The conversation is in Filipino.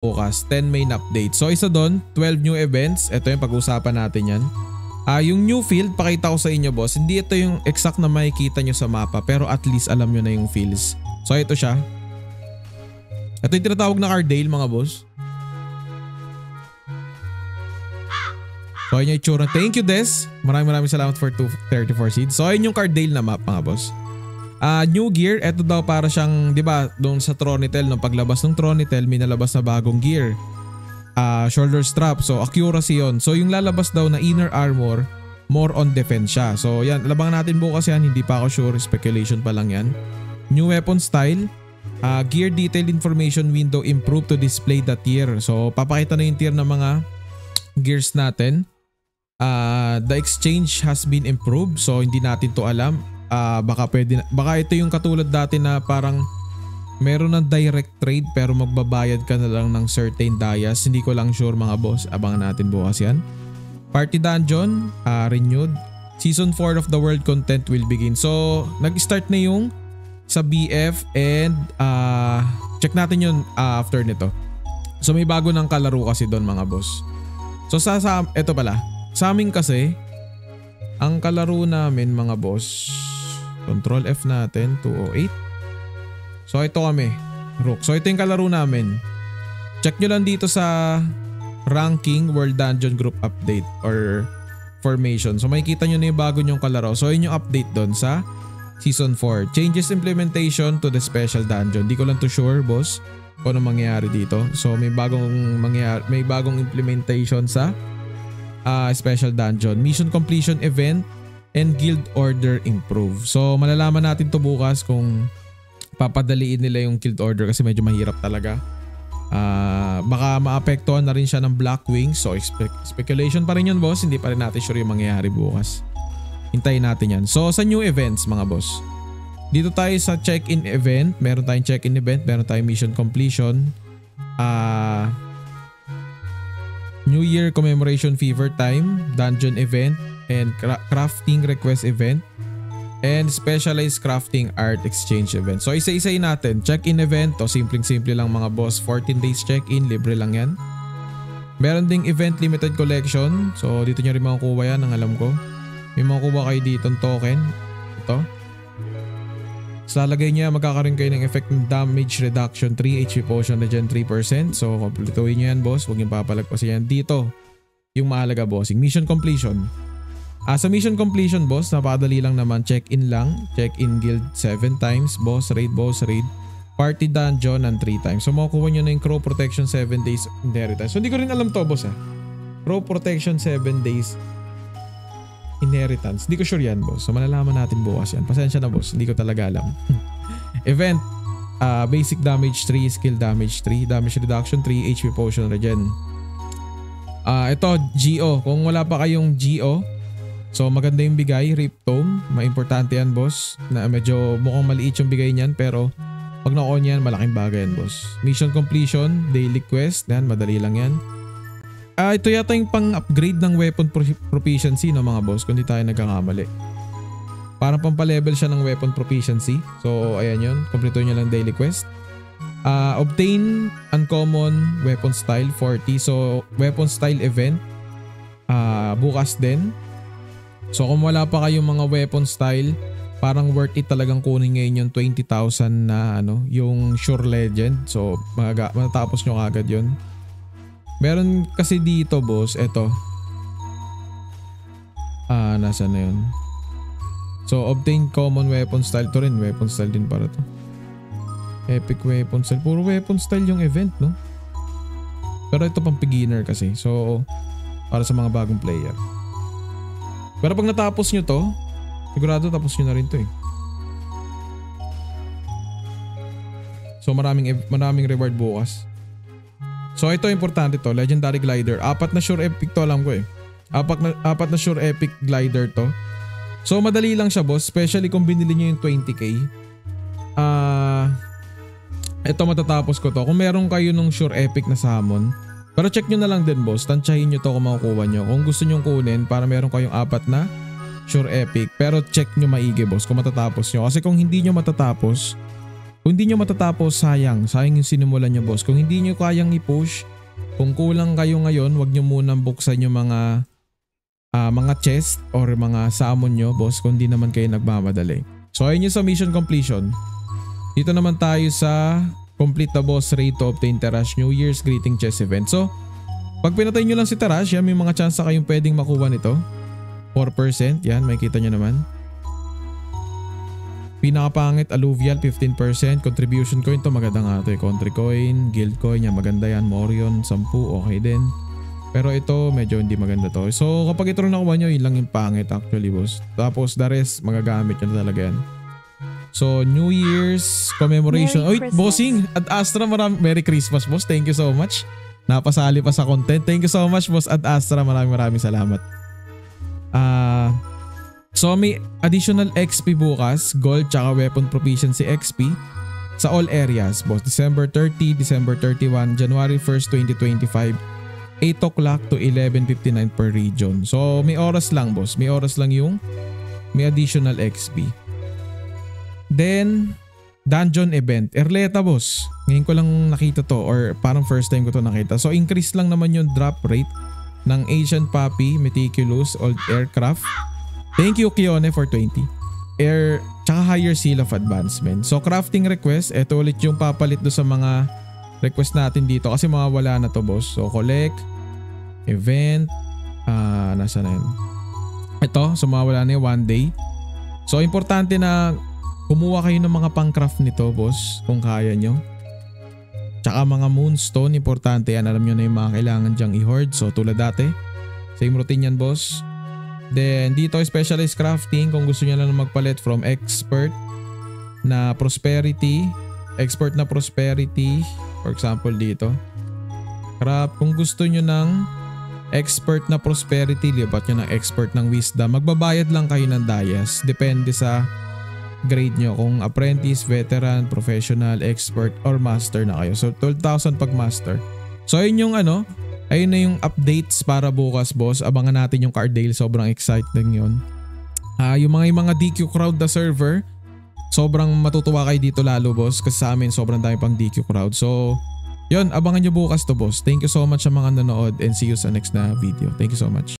bukas, 10 main update. So isa doon, 12 new events. Ito yung pag-uusapan natin yan. Yung new field, pakita ko sa inyo boss. Hindi ito yung exact na makikita nyo sa mapa, pero at least alam nyo na yung fields. So ito siya. Ito yung tinatawag na Cardale mga boss. So ayun yung itsura. Thank you Des. Maraming salamat for 234 seeds. So ayun yung Cardale na map mga boss. New gear, ito daw para siyang, di ba, doon sa Tronitel, nung paglabas ng Tronitel, may nalabas na bagong gear. Shoulder strap, so accuracy yon. So yung lalabas daw na inner armor, more on defense siya. So yan, labangan natin bukas yan, hindi pa ako sure, speculation pa lang yan. New weapon style, gear detail information window improved to display the tier. So papakita na yung tier ng mga gears natin. The exchange has been improved, so hindi natin to alam. Baka ito yung katulad dati na parang meron ng direct trade pero magbabayad ka na lang ng certain dayas. Hindi ko lang sure mga boss. Abangan natin bukas yan. Party Dungeon, renewed. Season 4 of the world content will begin. So, nag-start na yung sa BF and check natin yun after nito. So, may bago ng kalaro kasi doon mga boss. So, ito pala. Sa amin kasi, ang kalaro namin mga boss, Control F natin, 208. So ito kami, Rook. So ito yung kalaro namin. Check nyo lang dito sa ranking World Dungeon Group Update or Formation. So makikita nyo na yung bago nyong kalaro. So yun yung update doon sa Season 4. Changes implementation to the special dungeon. Di ko lang to sure boss kung ano mangyayari dito. So may bagong implementation sa special dungeon. Mission completion event and guild order improve. So malalaman natin to bukas kung papadaliin nila yung guild order kasi medyo mahirap talaga. Baka maapektuhan na rin siya ng Black Wings. So speculation pa rin yun boss. Hindi pa rin natin sure yung mangyayari bukas. Hintayin natin yan. So sa new events mga boss, dito tayo sa check-in event. Meron tayong check-in event. Meron tayong mission completion. New Year commemoration fever time, dungeon event, and crafting request event, and specialized crafting art exchange event. So isa-isayin natin. Check-in event, to simpleng-simple lang mga boss. 14 days check-in, libre lang yan. Meron ding event limited collection. So dito nyo rin makukuha yan, ang alam ko. May makukuha kayo dito ng token. Ito. Sa lagay niya, magkakaroon kayo ng effect ng damage reduction 3, HP potion regen 3%. So kompletuhin nyo yan boss, huwag nyo papalagpasin yan. Dito, yung mahalaga bossing. Mission completion. Sa mission completion boss, napadali lang naman. Check-in lang. Check-in guild 7 times. Boss raid. Party dungeon and 3 times. So makukuha nyo na yung crow protection 7 days inheritance. So hindi ko rin alam to boss Crow protection 7 days inheritance. Hindi ko sure yan boss. So malalaman natin bukas yan. Pasensya na boss. Hindi ko talaga alam. Event. Basic damage 3. Skill damage 3. Damage reduction 3. HP potion regen. Ito GO. Kung wala pa kayong GO, so maganda yung bigay, Rip Tome. Maimportante yan boss. Na medyo mukhang maliit yung bigay niyan pero pag na-on yan, malaking bagay yan boss. Mission completion, daily quest. Yan, madali lang yan. Ito yata yung pang-upgrade ng weapon proficiency no mga boss kung di tayo nagkakamali. Parang pampalevel siya ng weapon proficiency. So ayan yun, kompleto nyo lang daily quest. Obtain uncommon weapon style 40. So weapon style event bukas din. So kung wala pa kayong mga weapon style, parang worth it talagang kunin ngayon yung 20,000 na yung Sure Legend. So matatapos nyo agad yun. Meron kasi dito boss, eto. Nasa na yun? So obtain common weapon style. To rin, weapon style din para to. Epic weapon style. Puro weapon style yung event no? Pero ito pang beginner kasi. So para sa mga bagong player. Pero pag natapos nyo to, sigurado tapos nyo na rin to So maraming reward bukas. So ito importante to, Legendary Glider. 4 na Sure Epic to, alam ko 4 na Sure Epic Glider to. So madali lang siya boss, especially kung binili nyo yung 20k. Ito matatapos ko to. Kung meron kayo nung Sure Epic na summon, pero check nyo na lang din boss, tansyahin nyo to kung makukuha nyo. Kung gusto nyo kunin para meron kayong 4 na Sure Epic, pero check nyo maigi boss kung matatapos nyo. Kasi kung hindi nyo matatapos, Kung hindi nyo matatapos, sayang yung sinimulan nyo boss. Kung hindi nyo kayang i-push, kung kulang kayo ngayon, wag nyo munang buksan yung mga chest or mga summon nyo boss kung hindi naman kayo nagmamadali. So ayun yung sa mission completion. Dito naman tayo sa complete the boss raid to obtain Tarash New Year's Greeting Chest event. So pag pinatay nyo lang si Tarash, yan may mga chance kayong pwedeng makuha nito. 4%, yan may kita nyo naman. Pinakapangit, alluvial 15%, contribution coin to maganda nga ito eh. Country coin, guild coin, yan maganda yan. Morion 10, okay din. Pero ito medyo hindi maganda to. So kapag ito rin nakuha nyo, yun lang yung pangit actually boss. Tapos the rest magagamit nyo na talaga yan. So New Year's commemoration. Oy, bossing at Astra, Merry Christmas boss. Thank you so much. Napasali pa sa content. Thank you so much boss at Astra. Maraming salamat. So may additional XP bukas, gold tsaka weapon proficiency XP sa all areas boss. December 30, December 31, January 1st, 2025. 8 o'clock to 11:59 per region. So may oras lang boss. May oras lang yung may additional XP. Then dungeon event. Erleta boss. Ngayon ko lang nakita to or parang first time ko to nakita. So increase lang naman yung drop rate ng Asian Puppy, Meticulous, Old Aircraft. Thank you Kione for 20. Air tsaka higher seal of advancement. So crafting request. Ito ulit yung papalit do sa mga request natin dito kasi mawawala na to boss. So collect, event, nasa na yun? Ito, so mawawala na yung 1 day. So importante na kumuha kayo ng mga pang-craft nito boss kung kaya nyo. Tsaka mga moonstone, importante yan. Alam nyo na yung mga kailangan dyang i-hoard. So tulad dati, same routine yan boss. Then dito specialized crafting kung gusto nyo lang magpalit from expert na prosperity. Expert na prosperity. For example dito. Craft, kung gusto nyo ng expert na prosperity, libat nyo ng expert ng wisdom. Magbabayad lang kayo ng dayas. Depende sa grade nyo kung apprentice, veteran, professional, expert, or master na kayo. So 12,000 pag master. So ayun yung ayun na yung updates para bukas boss. Abangan natin yung card deal. Sobrang exciting yun. Yung mga DQ crowd na server, sobrang matutuwa kayo dito lalo boss. Kasi sa amin sobrang dami pang DQ crowd. So yun, abangan nyo bukas to boss. Thank you so much sa mga nanood and see you sa next na video. Thank you so much.